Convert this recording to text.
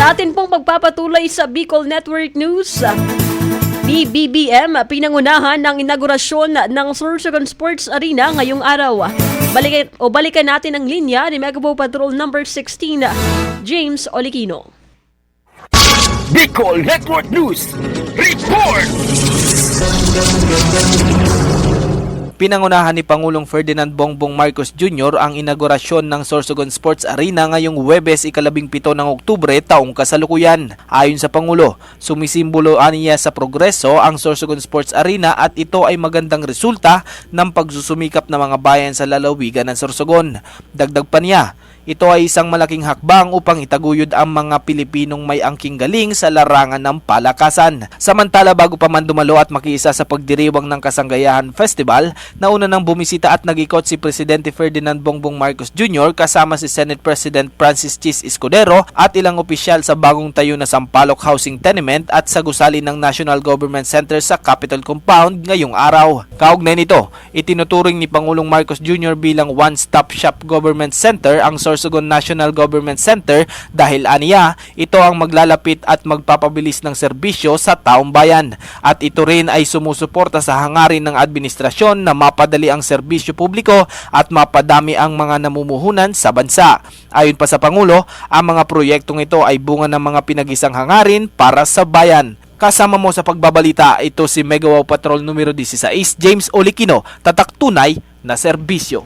Sa atin pong pagpapatuloy sa Bicol Network News, BBBM pinangunahan ng inaugurasyon ng Sorsogon Sports Arena ngayong araw. Balikan natin ang linya ni Megapo Patrol number 16, James Olikino. Bicol Network News Report! Pinangunahan ni Pangulong Ferdinand Bongbong Marcos Jr. ang inaugurasyon ng Sorsogon Sports Arena ngayong Huwebes, 17 ng Oktubre, taong kasalukuyan. Ayon sa Pangulo, sumisimbolo niya sa progreso ang Sorsogon Sports Arena at ito ay magandang resulta ng pagsusumikap ng mga bayan sa lalawigan ng Sorsogon. Dagdag pa niya, ito ay isang malaking hakbang upang itaguyod ang mga Pilipinong may angking galing sa larangan ng palakasan. Samantala, bago pa man dumalo at makiisa sa pagdiriwang ng Kasanggayahan Festival, nauna nang bumisita at nag-ikot si Presidente Ferdinand Bongbong Marcos Jr. kasama si Senate President Francis Chis Escudero at ilang opisyal sa bagong tayo na Sampaloc Housing Tenement at sa gusali ng National Government Center sa Capitol Compound ngayong araw. Kaugnay nito, itinuturing ni Pangulong Marcos Jr. bilang one-stop shop government center ang Sorsogon National Government Center dahil aniya, ito ang maglalapit at magpapabilis ng serbisyo sa taong bayan. At ito rin ay sumusuporta sa hangarin ng administrasyon na mapadali ang serbisyo publiko at mapadami ang mga namumuhunan sa bansa. Ayon pa sa Pangulo, ang mga proyektong ito ay bunga ng mga pinag-isang hangarin para sa bayan. Kasama mo sa pagbabalita, ito si Megawaw Patrol numero 16, James Olikino, tatak tunay na serbisyo.